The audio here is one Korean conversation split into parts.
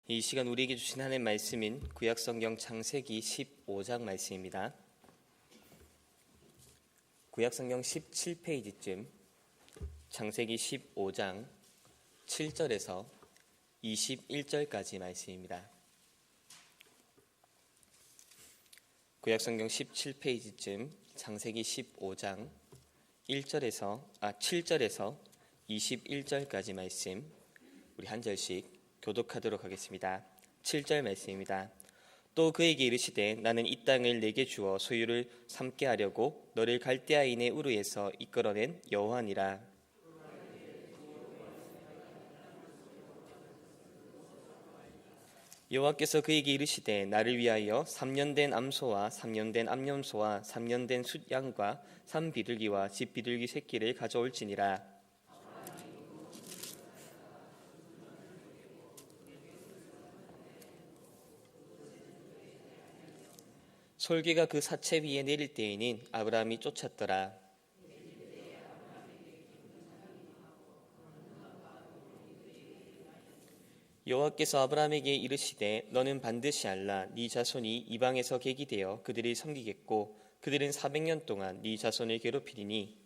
이 시간 우리에게 주신 하나님의 말씀인 구약성경 창세기 15장 말씀입니다. 구약성경 17페이지쯤 창세기 15장 7절에서 21절까지 말씀입니다. 구약성경 17페이지쯤 창세기 15장 7절에서 21절까지 말씀 우리 한 절씩 교독하도록 하겠습니다. 7절 말씀입니다. 또 그에게 이르시되 나는 이 땅을 내게 주어 소유를 삼게 하려고 너를 갈대아인의 우르에서 이끌어낸 여호와니라. 여호와께서 그에게 이르시되 나를 위하여 3년 된 암소와 3년 된 암염소와 3년 된 숫양과 3비둘기와 집비둘기 새끼를 가져올지니라. 솔개가 그 사체 위에 내릴 때에는 아브라함이 쫓았더라. 여호와께서 아브라함에게 이르시되 너는 반드시 알라. 네 자손이 이방에서 객이 되어 그들을 섬기겠고 그들은 400년 동안 네 자손을 괴롭히리니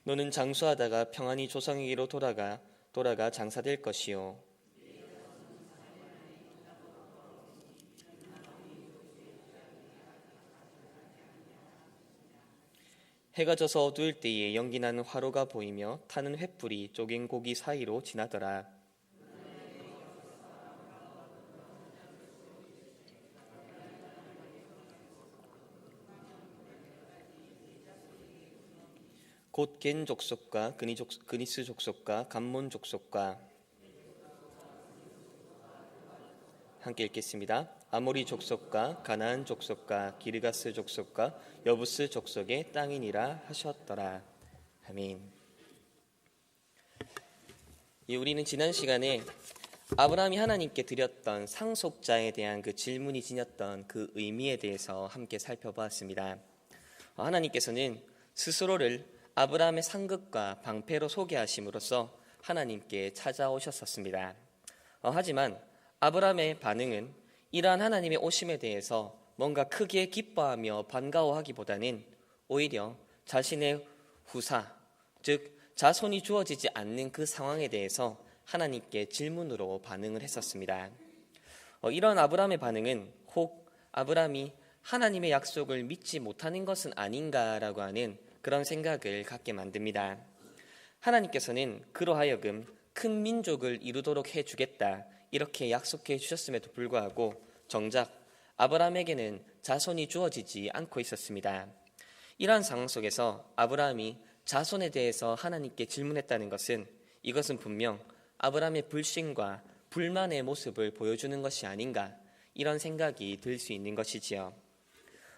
너는 장수하다가 평안히 조상에게로 돌아가 장사될 것이요. 해가 져서 어두울 때에 연기나는 화로가 보이며 타는 횃불이 쪼갠 고기 사이로 지나더라. 곧 겐 족속과 그니스 족속과 감몬 족속과 함께 읽겠습니다. 아모리 족속과 가나안 족속과 기르가스 족속과 여부스 족속의 땅이니라 하셨더라. 아멘. 우리는 지난 시간에 아브라함이 하나님께 드렸던 상속자에 대한 그 질문이 지녔던 그 의미에 대해서 함께 살펴보았습니다. 하나님께서는 스스로를 아브라함의 상급과 방패로 소개하심으로써 하나님께 찾아오셨었습니다. 하지만 아브라함의 반응은 이러한 하나님의 오심에 대해서 뭔가 크게 기뻐하며 반가워하기보다는 오히려 자신의 후사, 즉 자손이 주어지지 않는 그 상황에 대해서 하나님께 질문으로 반응을 했었습니다. 이런 아브라함의 반응은 혹 아브라함이 하나님의 약속을 믿지 못하는 것은 아닌가라고 하는 그런 생각을 갖게 만듭니다. 하나님께서는 그로 하여금 큰 민족을 이루도록 해주겠다 이렇게 약속해 주셨음에도 불구하고 정작 아브라함에게는 자손이 주어지지 않고 있었습니다. 이러한 상황 속에서 아브라함이 자손에 대해서 하나님께 질문했다는 것은 이것은 분명 아브라함의 불신과 불만의 모습을 보여주는 것이 아닌가 이런 생각이 들 수 있는 것이지요.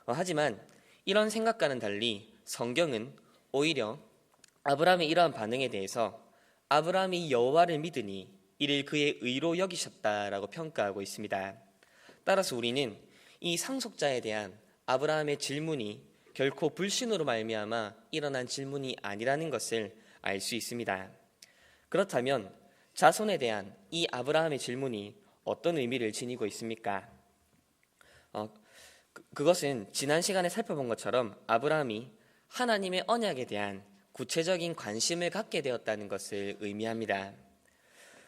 하지만 이런 생각과는 달리 성경은 오히려 아브라함의 이러한 반응에 대해서 아브라함이 여호와를 믿으니 이를 그의 의로 여기셨다라고 평가하고 있습니다. 따라서 우리는 이 상속자에 대한 아브라함의 질문이 결코 불신으로 말미암아 일어난 질문이 아니라는 것을 알 수 있습니다. 그렇다면 자손에 대한 이 아브라함의 질문이 어떤 의미를 지니고 있습니까? 그것은 지난 시간에 살펴본 것처럼 아브라함이 하나님의 언약에 대한 구체적인 관심을 갖게 되었다는 것을 의미합니다.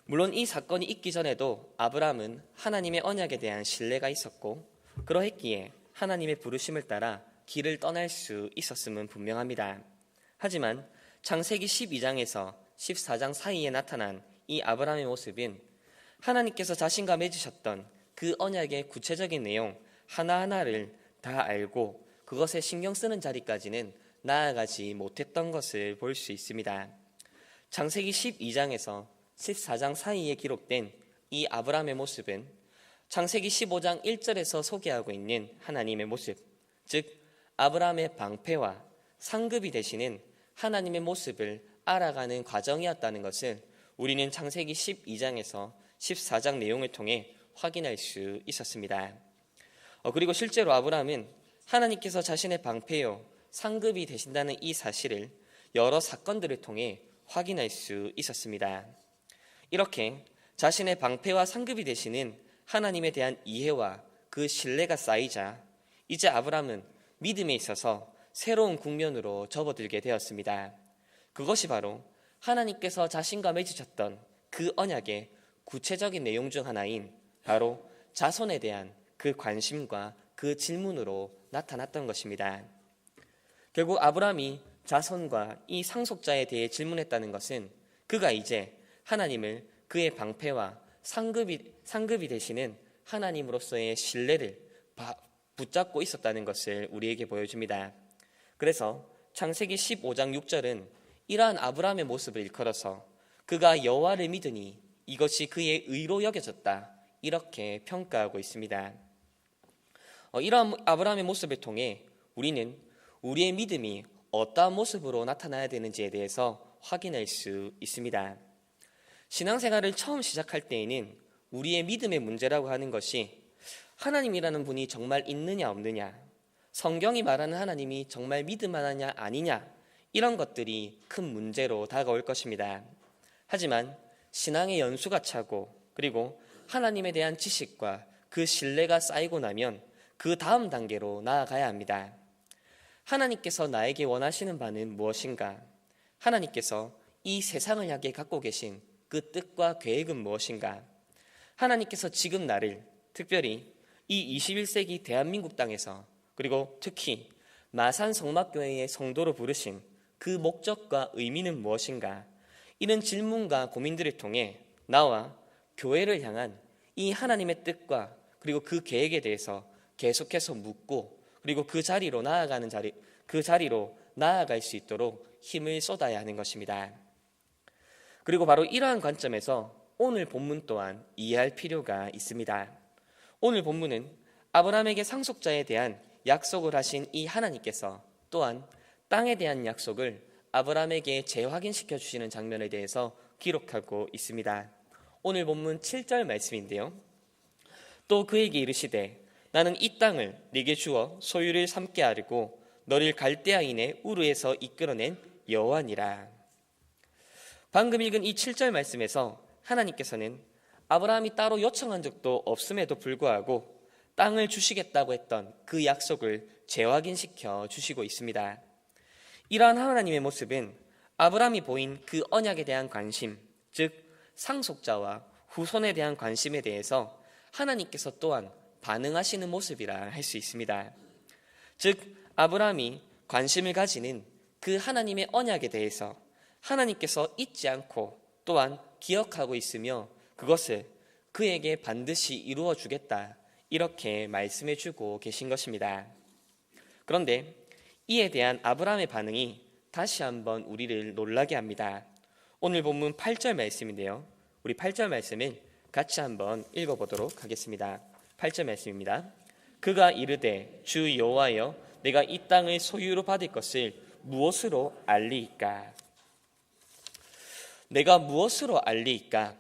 물론 이 사건이 있기 전에도 아브라함은 하나님의 언약에 대한 신뢰가 있었고 그러했기에 하나님의 부르심을 따라 길을 떠날 수 있었음은 분명합니다. 하지만 창세기 12장에서 14장 사이에 나타난 이 아브라함의 모습은 하나님께서 자신과 맺으셨던 그 언약의 구체적인 내용 하나하나를 다 알고 그것에 신경 쓰는 자리까지는 나아가지 못했던 것을 볼 수 있습니다. 창세기 12장에서 14장 사이에 기록된 이 아브라함의 모습은 창세기 15장 1절에서 소개하고 있는 하나님의 모습, 즉 아브라함의 방패와 상급이 되시는 하나님의 모습을 알아가는 과정이었다는 것을 우리는 창세기 12장에서 14장 내용을 통해 확인할 수 있었습니다. 그리고 실제로 아브라함은 하나님께서 자신의 방패요 상급이 되신다는 이 사실을 여러 사건들을 통해 확인할 수 있었습니다. 이렇게 자신의 방패와 상급이 되시는 하나님에 대한 이해와 그 신뢰가 쌓이자 이제 아브라함은 믿음에 있어서 새로운 국면으로 접어들게 되었습니다. 그것이 바로 하나님께서 자신과 맺으셨던 그 언약의 구체적인 내용 중 하나인 바로 자손에 대한 그 관심과 그 질문으로 나타났던 것입니다. 결국 아브라함이 자손과 이 상속자에 대해 질문했다는 것은 그가 이제 하나님을 그의 방패와 상급이 되시는 하나님으로서의 신뢰를 붙잡고 있었다는 것을 우리에게 보여줍니다. 그래서 창세기 15장 6절은 이러한 아브라함의 모습을 일컬어서 그가 여호와를 믿으니 이것이 그의 의로 여겨졌다, 이렇게 평가하고 있습니다. 이러한 아브라함의 모습을 통해 우리는 우리의 믿음이 어떠한 모습으로 나타나야 되는지에 대해서 확인할 수 있습니다. 신앙생활을 처음 시작할 때에는 우리의 믿음의 문제라고 하는 것이 하나님이라는 분이 정말 있느냐 없느냐, 성경이 말하는 하나님이 정말 믿음하느냐 아니냐, 이런 것들이 큰 문제로 다가올 것입니다. 하지만 신앙의 연수가 차고 그리고 하나님에 대한 지식과 그 신뢰가 쌓이고 나면 그 다음 단계로 나아가야 합니다. 하나님께서 나에게 원하시는 바는 무엇인가? 하나님께서 이 세상을 향해 갖고 계신 그 뜻과 계획은 무엇인가? 하나님께서 지금 나를 특별히 이 21세기 대한민국 땅에서 그리고 특히 마산 성막교회의 성도로 부르신 그 목적과 의미는 무엇인가? 이런 질문과 고민들을 통해 나와 교회를 향한 이 하나님의 뜻과 그리고 그 계획에 대해서 계속해서 묻고 그리고 그 자리로 나아갈 수 있도록 힘을 쏟아야 하는 것입니다. 그리고 바로 이러한 관점에서 오늘 본문 또한 이해할 필요가 있습니다. 오늘 본문은 아브라함에게 상속자에 대한 약속을 하신 이 하나님께서 또한 땅에 대한 약속을 아브라함에게 재확인시켜 주시는 장면에 대해서 기록하고 있습니다. 오늘 본문 7절 말씀인데요. 또 그에게 이르시되 나는 이 땅을 네게 주어 소유를 삼게 하려고 너를 갈대아인의 우르에서 이끌어낸 여호와니라. 방금 읽은 이 7절 말씀에서 하나님께서는 아브라함이 따로 요청한 적도 없음에도 불구하고 땅을 주시겠다고 했던 그 약속을 재확인시켜 주시고 있습니다. 이러한 하나님의 모습은 아브라함이 보인 그 언약에 대한 관심, 즉 상속자와 후손에 대한 관심에 대해서 하나님께서 또한 반응하시는 모습이라 할 수 있습니다. 즉 아브라함이 관심을 가지는 그 하나님의 언약에 대해서 하나님께서 잊지 않고 또한 기억하고 있으며 그것을 그에게 반드시 이루어 주겠다, 이렇게 말씀해 주고 계신 것입니다. 그런데 이에 대한 아브라함의 반응이 다시 한번 우리를 놀라게 합니다. 오늘 본문 8절 말씀인데요. 우리 8절 말씀을 같이 한번 읽어보도록 하겠습니다. 8절 말씀입니다. 그가 이르되 주 여호와여 내가 이 땅을 소유로 받을 것을 무엇으로 알리이까? 내가 무엇으로 알리이까?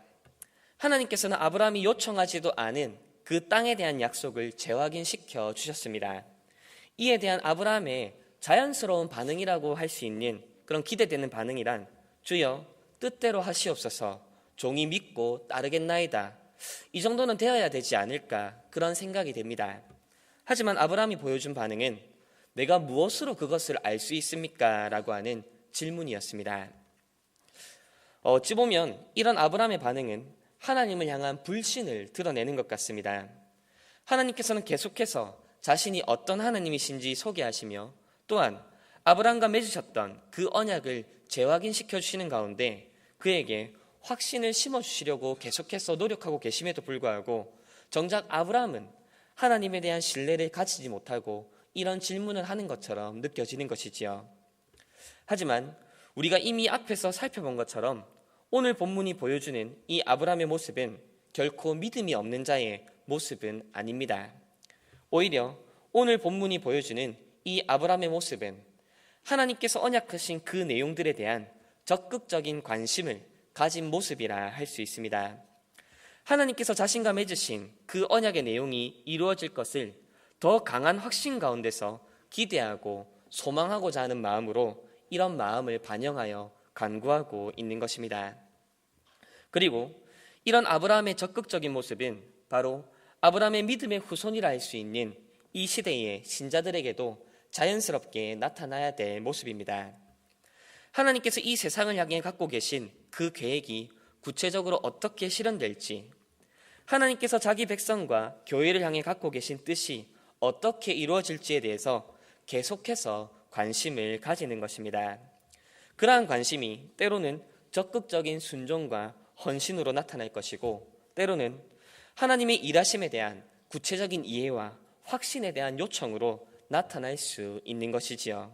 하나님께서는 아브라함이 요청하지도 않은 그 땅에 대한 약속을 재확인시켜 주셨습니다. 이에 대한 아브라함의 자연스러운 반응이라고 할 수 있는 그런 기대되는 반응이란 주여 뜻대로 하시옵소서, 종이 믿고 따르겠나이다, 이 정도는 되어야 되지 않을까, 그런 생각이 됩니다. 하지만 아브라함이 보여준 반응은 내가 무엇으로 그것을 알 수 있습니까? 라고 하는 질문이었습니다. 어찌 보면 이런 아브라함의 반응은 하나님을 향한 불신을 드러내는 것 같습니다. 하나님께서는 계속해서 자신이 어떤 하나님이신지 소개하시며 또한 아브라함과 맺으셨던 그 언약을 재확인시켜 주시는 가운데 그에게 확신을 심어주시려고 계속해서 노력하고 계심에도 불구하고 정작 아브라함은 하나님에 대한 신뢰를 가지지 못하고 이런 질문을 하는 것처럼 느껴지는 것이지요. 하지만 우리가 이미 앞에서 살펴본 것처럼 오늘 본문이 보여주는 이 아브라함의 모습은 결코 믿음이 없는 자의 모습은 아닙니다. 오히려 오늘 본문이 보여주는 이 아브라함의 모습은 하나님께서 언약하신 그 내용들에 대한 적극적인 관심을 가진 모습이라 할 수 있습니다. 하나님께서 자신과 맺으신 그 언약의 내용이 이루어질 것을 더 강한 확신 가운데서 기대하고 소망하고자 하는 마음으로 이런 마음을 반영하여 간구하고 있는 것입니다. 그리고 이런 아브라함의 적극적인 모습은 바로 아브라함의 믿음의 후손이라 할 수 있는 이 시대의 신자들에게도 자연스럽게 나타나야 될 모습입니다. 하나님께서 이 세상을 향해 갖고 계신 그 계획이 구체적으로 어떻게 실현될지, 하나님께서 자기 백성과 교회를 향해 갖고 계신 뜻이 어떻게 이루어질지에 대해서 계속해서 관심을 가지는 것입니다. 그러한 관심이 때로는 적극적인 순종과 헌신으로 나타날 것이고, 때로는 하나님의 일하심에 대한 구체적인 이해와 확신에 대한 요청으로 나타날 수 있는 것이지요.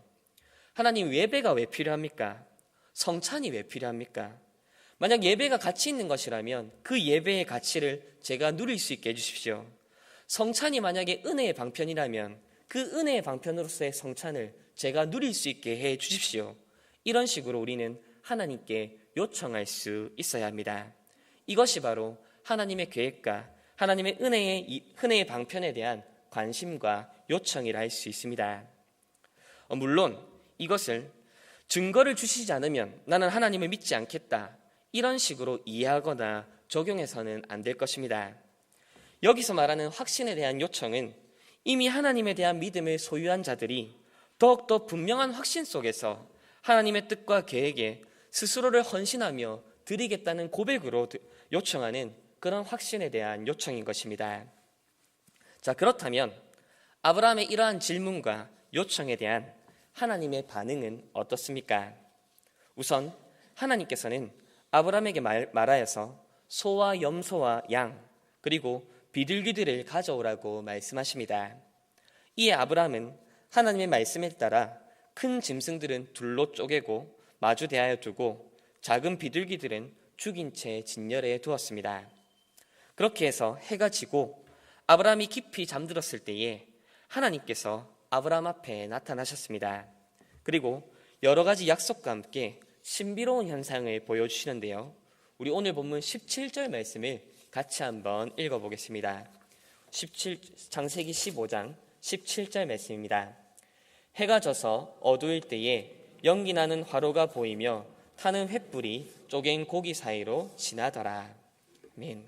하나님, 예배가 왜 필요합니까? 성찬이 왜 필요합니까? 만약 예배가 가치 있는 것이라면 그 예배의 가치를 제가 누릴 수 있게 해주십시오. 성찬이 만약에 은혜의 방편이라면 그 은혜의 방편으로서의 성찬을 제가 누릴 수 있게 해 주십시오. 이런 식으로 우리는 하나님께 요청할 수 있어야 합니다. 이것이 바로 하나님의 계획과 하나님의 은혜의 방편에 대한 관심과 요청이라 할 수 있습니다. 물론 이것을 증거를 주시지 않으면 나는 하나님을 믿지 않겠다, 이런 식으로 이해하거나 적용해서는 안 될 것입니다. 여기서 말하는 확신에 대한 요청은 이미 하나님에 대한 믿음을 소유한 자들이 더욱더 분명한 확신 속에서 하나님의 뜻과 계획에 스스로를 헌신하며 드리겠다는 고백으로 요청하는 그런 확신에 대한 요청인 것입니다. 자, 그렇다면 아브라함의 이러한 질문과 요청에 대한 하나님의 반응은 어떻습니까? 우선 하나님께서는 아브라함에게 말하여서 소와 염소와 양 그리고 비둘기들을 가져오라고 말씀하십니다. 이에 아브라함은 하나님의 말씀에 따라 큰 짐승들은 둘로 쪼개고 마주 대하여 두고 작은 비둘기들은 죽인 채 진열해 두었습니다. 그렇게 해서 해가 지고 아브라함이 깊이 잠들었을 때에 하나님께서 아브라함 앞에 나타나셨습니다. 그리고 여러 가지 약속과 함께 신비로운 현상을 보여주시는데요. 우리 오늘 본문 17절 말씀을 같이 한번 읽어보겠습니다. 창세기 15장 17절 말씀입니다. 해가 져서 어두울 때에 연기나는 화로가 보이며 타는 횃불이 쪼갠 고기 사이로 지나더라. 아멘.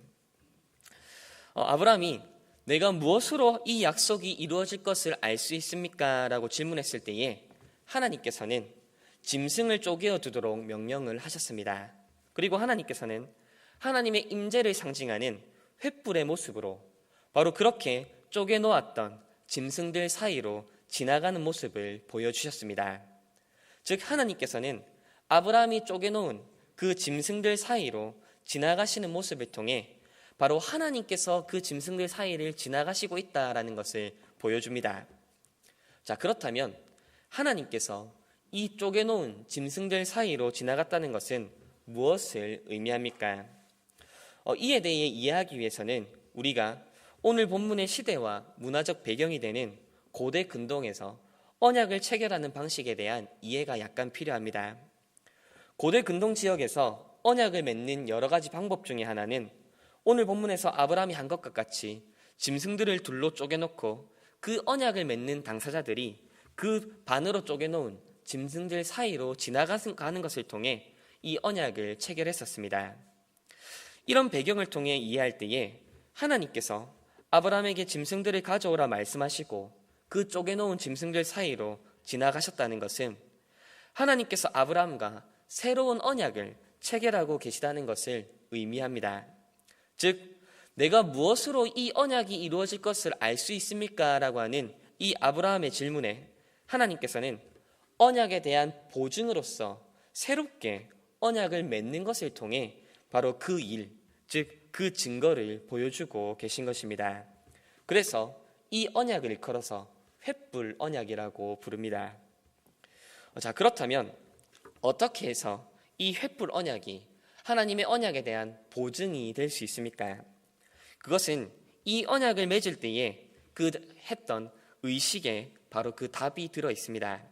아브라함이 내가 무엇으로 이 약속이 이루어질 것을 알 수 있습니까? 라고 질문했을 때에 하나님께서는 짐승을 쪼개어 두도록 명령을 하셨습니다. 그리고 하나님께서는 하나님의 임재를 상징하는 횃불의 모습으로 바로 그렇게 쪼개 놓았던 짐승들 사이로 지나가는 모습을 보여주셨습니다. 즉 하나님께서는 아브라함이 쪼개 놓은 그 짐승들 사이로 지나가시는 모습을 통해 바로 하나님께서 그 짐승들 사이를 지나가시고 있다라는 것을 보여줍니다. 자, 그렇다면 하나님께서 이 쪼개놓은 짐승들 사이로 지나갔다는 것은 무엇을 의미합니까? 이에 대해 이해하기 위해서는 우리가 오늘 본문의 시대와 문화적 배경이 되는 고대 근동에서 언약을 체결하는 방식에 대한 이해가 약간 필요합니다. 고대 근동 지역에서 언약을 맺는 여러 가지 방법 중에 하나는 오늘 본문에서 아브라함이 한 것과 같이 짐승들을 둘로 쪼개놓고 그 언약을 맺는 당사자들이 그 반으로 쪼개놓은 짐승들 사이로 지나가는 것을 통해 이 언약을 체결했었습니다. 이런 배경을 통해 이해할 때에 하나님께서 아브라함에게 짐승들을 가져오라 말씀하시고 그 쪼개놓은 짐승들 사이로 지나가셨다는 것은 하나님께서 아브라함과 새로운 언약을 체결하고 계시다는 것을 의미합니다. 즉, 내가 무엇으로 이 언약이 이루어질 것을 알 수 있습니까? 라고 하는 이 아브라함의 질문에 하나님께서는 언약에 대한 보증으로서 새롭게 언약을 맺는 것을 통해 바로 그 일, 즉 그 증거를 보여주고 계신 것입니다. 그래서 이 언약을 일컬어서 횃불 언약이라고 부릅니다. 자, 그렇다면 어떻게 해서 이 횃불 언약이 하나님의 언약에 대한 보증이 될 수 있습니까? 그것은 이 언약을 맺을 때에 그 했던 의식에 바로 그 답이 들어 있습니다.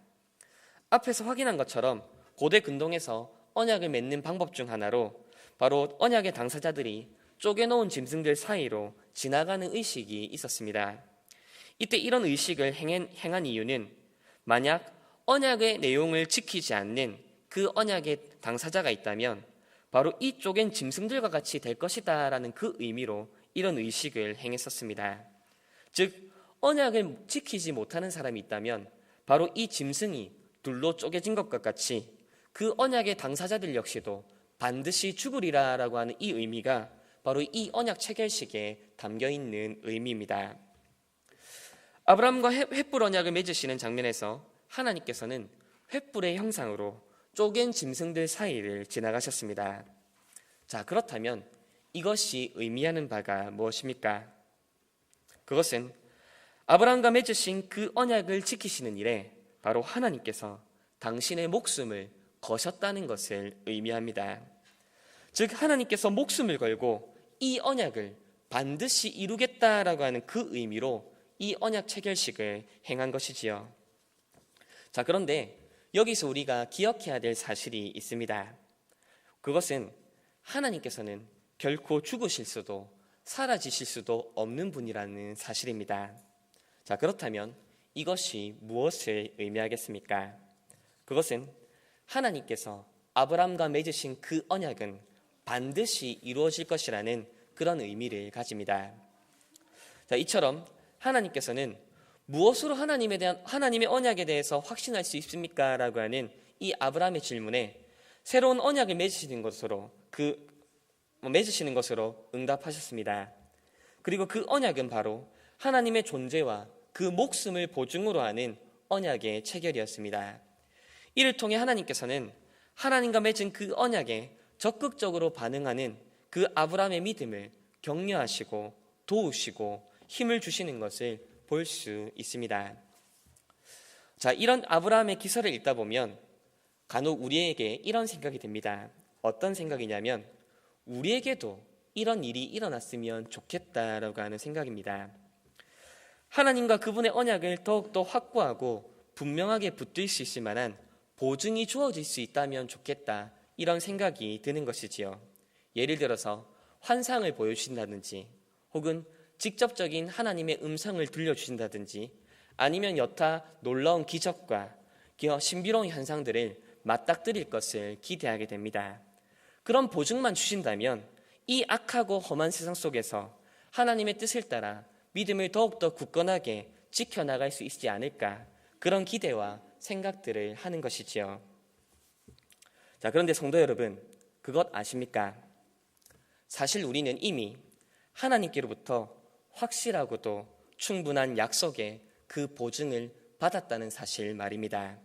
앞에서 확인한 것처럼 고대 근동에서 언약을 맺는 방법 중 하나로 바로 언약의 당사자들이 쪼개놓은 짐승들 사이로 지나가는 의식이 있었습니다. 이때 이런 의식을 행한 이유는 만약 언약의 내용을 지키지 않는 그 언약의 당사자가 있다면 바로 이 쪼갠 짐승들과 같이 될 것이다 라는 그 의미로 이런 의식을 행했었습니다. 즉 언약을 지키지 못하는 사람이 있다면 바로 이 짐승이 둘로 쪼개진 것과 같이 그 언약의 당사자들 역시도 반드시 죽으리라 라고 하는 이 의미가 바로 이 언약 체결식에 담겨있는 의미입니다. 아브라함과 횃불 언약을 맺으시는 장면에서 하나님께서는 횃불의 형상으로 쪼갠 짐승들 사이를 지나가셨습니다. 자, 그렇다면 이것이 의미하는 바가 무엇입니까? 그것은 아브라함과 맺으신 그 언약을 지키시는 일에 바로 하나님께서 당신의 목숨을 거셨다는 것을 의미합니다. 즉 하나님께서 목숨을 걸고 이 언약을 반드시 이루겠다라고 하는 그 의미로 이 언약 체결식을 행한 것이지요. 자, 그런데 여기서 우리가 기억해야 될 사실이 있습니다. 그것은 하나님께서는 결코 죽으실 수도 사라지실 수도 없는 분이라는 사실입니다. 자, 그렇다면 이것이 무엇을 의미하겠습니까? 그것은 하나님께서 아브라함과 맺으신 그 언약은 반드시 이루어질 것이라는 그런 의미를 가집니다. 자, 이처럼 하나님께서는 무엇으로 하나님의 언약에 대해서 확신할 수 있습니까? 라고 하는 이 아브라함의 질문에 새로운 언약을 맺으시는 것으로 응답하셨습니다. 그리고 그 언약은 바로 하나님의 존재와 그 목숨을 보증으로 하는 언약의 체결이었습니다. 이를 통해 하나님께서는 하나님과 맺은 그 언약에 적극적으로 반응하는 그 아브라함의 믿음을 격려하시고 도우시고 힘을 주시는 것을 볼 수 있습니다. 자, 이런 아브라함의 기사를 읽다 보면 간혹 우리에게 이런 생각이 듭니다. 어떤 생각이냐면 우리에게도 이런 일이 일어났으면 좋겠다라고 하는 생각입니다. 하나님과 그분의 언약을 더욱더 확고하고 분명하게 붙들 수 있을 만한 보증이 주어질 수 있다면 좋겠다, 이런 생각이 드는 것이지요. 예를 들어서 환상을 보여주신다든지 혹은 직접적인 하나님의 음성을 들려주신다든지 아니면 여타 놀라운 기적과 신비로운 현상들을 맞닥뜨릴 것을 기대하게 됩니다. 그런 보증만 주신다면 이 악하고 험한 세상 속에서 하나님의 뜻을 따라 믿음을 더욱더 굳건하게 지켜나갈 수 있지 않을까, 그런 기대와 생각들을 하는 것이지요. 자, 그런데 성도 여러분, 그것 아십니까? 사실 우리는 이미 하나님께로부터 확실하고도 충분한 약속의 그 보증을 받았다는 사실 말입니다.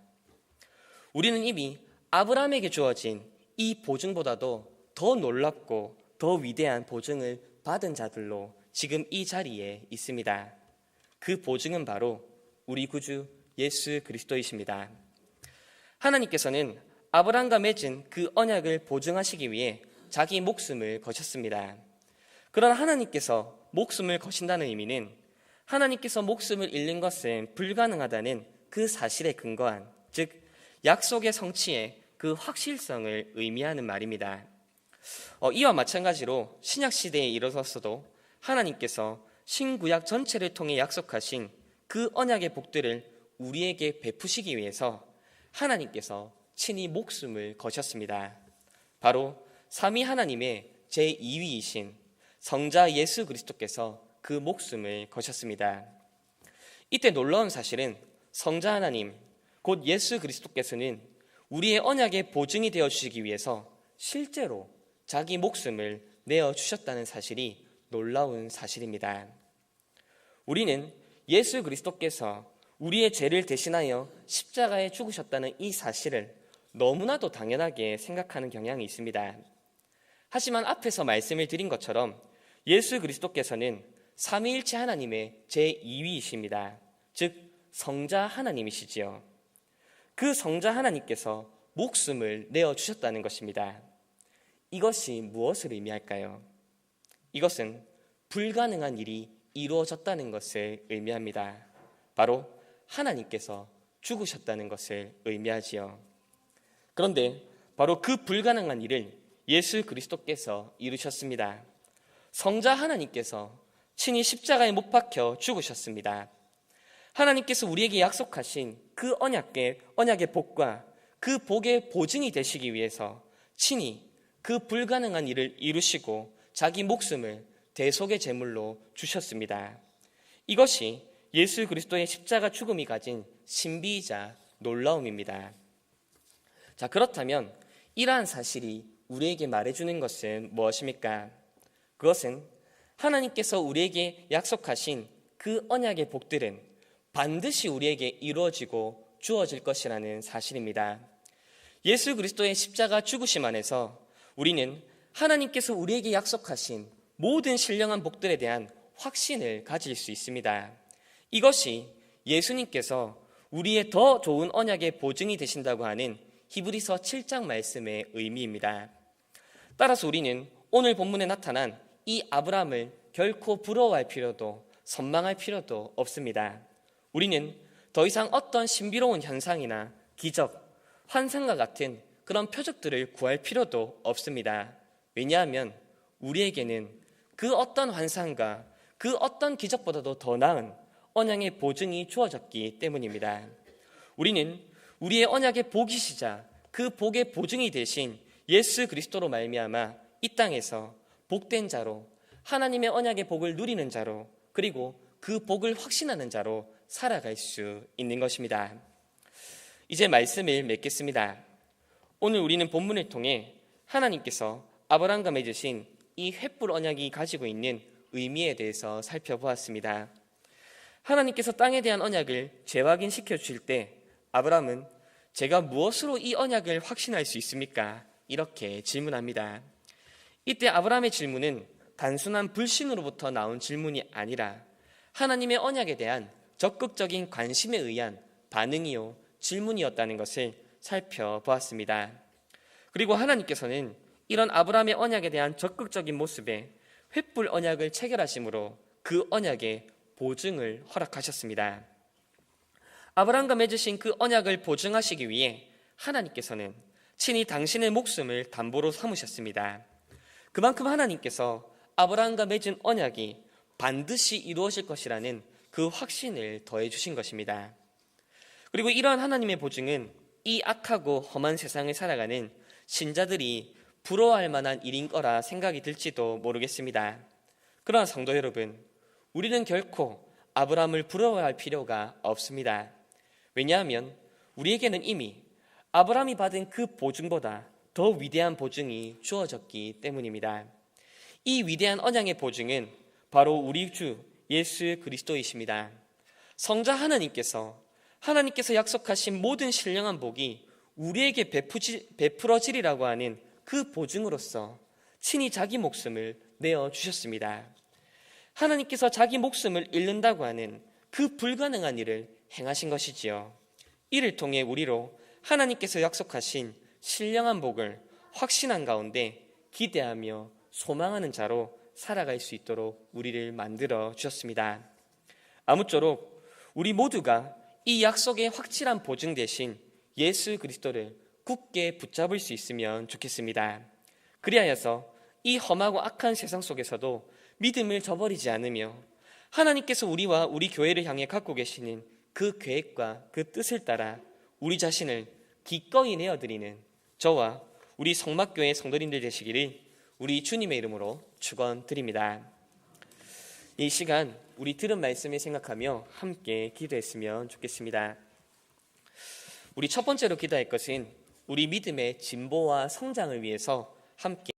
우리는 이미 아브라함에게 주어진 이 보증보다도 더 놀랍고 더 위대한 보증을 받은 자들로 지금 이 자리에 있습니다. 그 보증은 바로 우리 구주 예수 그리스도이십니다. 하나님께서는 아브라함과 맺은 그 언약을 보증하시기 위해 자기 목숨을 거셨습니다. 그러나 하나님께서 목숨을 거신다는 의미는 하나님께서 목숨을 잃는 것은 불가능하다는 그 사실에 근거한, 즉 약속의 성취의 그 확실성을 의미하는 말입니다. 이와 마찬가지로 신약시대에 이르렀어도 하나님께서 신구약 전체를 통해 약속하신 그 언약의 복들을 우리에게 베푸시기 위해서 하나님께서 친히 목숨을 거셨습니다. 바로 삼위 하나님의 제2위이신 성자 예수 그리스도께서 그 목숨을 거셨습니다. 이때 놀라운 사실은 성자 하나님, 곧 예수 그리스도께서는 우리의 언약의 보증이 되어주시기 위해서 실제로 자기 목숨을 내어주셨다는 사실이 놀라운 사실입니다. 우리는 예수 그리스도께서 우리의 죄를 대신하여 십자가에 죽으셨다는 이 사실을 너무나도 당연하게 생각하는 경향이 있습니다. 하지만 앞에서 말씀을 드린 것처럼 예수 그리스도께서는 삼위일체 하나님의 제2위이십니다. 즉 성자 하나님이시지요. 그 성자 하나님께서 목숨을 내어주셨다는 것입니다. 이것이 무엇을 의미할까요? 이것은 불가능한 일이 이루어졌다는 것을 의미합니다. 바로 하나님께서 죽으셨다는 것을 의미하지요. 그런데 바로 그 불가능한 일을 예수 그리스도께서 이루셨습니다. 성자 하나님께서 친히 십자가에 못 박혀 죽으셨습니다. 하나님께서 우리에게 약속하신 그 언약의 복과 그 복의 보증이 되시기 위해서 친히 그 불가능한 일을 이루시고 자기 목숨을 대속의 제물로 주셨습니다. 이것이 예수 그리스도의 십자가 죽음이 가진 신비이자 놀라움입니다. 자, 그렇다면 이러한 사실이 우리에게 말해주는 것은 무엇입니까? 그것은 하나님께서 우리에게 약속하신 그 언약의 복들은 반드시 우리에게 이루어지고 주어질 것이라는 사실입니다. 예수 그리스도의 십자가 죽으심 안에서 우리는 하나님께서 우리에게 약속하신 모든 신령한 복들에 대한 확신을 가질 수 있습니다. 이것이 예수님께서 우리의 더 좋은 언약의 보증이 되신다고 하는 히브리서 7장 말씀의 의미입니다. 따라서 우리는 오늘 본문에 나타난 이 아브라함을 결코 부러워할 필요도 선망할 필요도 없습니다. 우리는 더 이상 어떤 신비로운 현상이나 기적, 환상과 같은 그런 표적들을 구할 필요도 없습니다. 왜냐하면 우리에게는 그 어떤 환상과 그 어떤 기적보다도 더 나은 언약의 보증이 주어졌기 때문입니다. 우리는 우리의 언약의 복이시자 그 복의 보증이 되신 예수 그리스도로 말미암아 이 땅에서 복된 자로, 하나님의 언약의 복을 누리는 자로, 그리고 그 복을 확신하는 자로 살아갈 수 있는 것입니다. 이제 말씀을 맺겠습니다. 오늘 우리는 본문을 통해 하나님께서 아브라함과 맺으신 이 횃불 언약이 가지고 있는 의미에 대해서 살펴보았습니다. 하나님께서 땅에 대한 언약을 재확인시켜 주실 때 아브라함은 제가 무엇으로 이 언약을 확신할 수 있습니까? 이렇게 질문합니다. 이때 아브라함의 질문은 단순한 불신으로부터 나온 질문이 아니라 하나님의 언약에 대한 적극적인 관심에 의한 반응이요 질문이었다는 것을 살펴보았습니다. 그리고 하나님께서는 이런 아브라함의 언약에 대한 적극적인 모습에 횃불 언약을 체결하심으로 그 언약의 보증을 허락하셨습니다. 아브라함과 맺으신 그 언약을 보증하시기 위해 하나님께서는 친히 당신의 목숨을 담보로 삼으셨습니다. 그만큼 하나님께서 아브라함과 맺은 언약이 반드시 이루어질 것이라는 그 확신을 더해 주신 것입니다. 그리고 이러한 하나님의 보증은 이 악하고 험한 세상을 살아가는 신자들이 부러워할 만한 일인 거라 생각이 들지도 모르겠습니다. 그러나 성도 여러분, 우리는 결코 아브라함을 부러워할 필요가 없습니다. 왜냐하면 우리에게는 이미 아브라함이 받은 그 보증보다 더 위대한 보증이 주어졌기 때문입니다. 이 위대한 언약의 보증은 바로 우리 주 예수 그리스도이십니다. 성자 하나님께서 약속하신 모든 신령한 복이 우리에게 베풀어지리라고 하는 그 보증으로서 친히 자기 목숨을 내어주셨습니다. 하나님께서 자기 목숨을 잃는다고 하는 그 불가능한 일을 행하신 것이지요. 이를 통해 우리로 하나님께서 약속하신 신령한 복을 확신한 가운데 기대하며 소망하는 자로 살아갈 수 있도록 우리를 만들어 주셨습니다. 아무쪼록 우리 모두가 이 약속의 확실한 보증 대신 예수 그리스도를 굳게 붙잡을 수 있으면 좋겠습니다. 그리하여서 이 험하고 악한 세상 속에서도 믿음을 저버리지 않으며 하나님께서 우리와 우리 교회를 향해 갖고 계시는 그 계획과 그 뜻을 따라 우리 자신을 기꺼이 내어드리는 저와 우리 성막교회 성도님들 되시기를 우리 주님의 이름으로 축원드립니다. 이 시간 우리 들은 말씀을 생각하며 함께 기도했으면 좋겠습니다. 우리 첫 번째로 기도할 것은 우리 믿음의 진보와 성장을 위해서 함께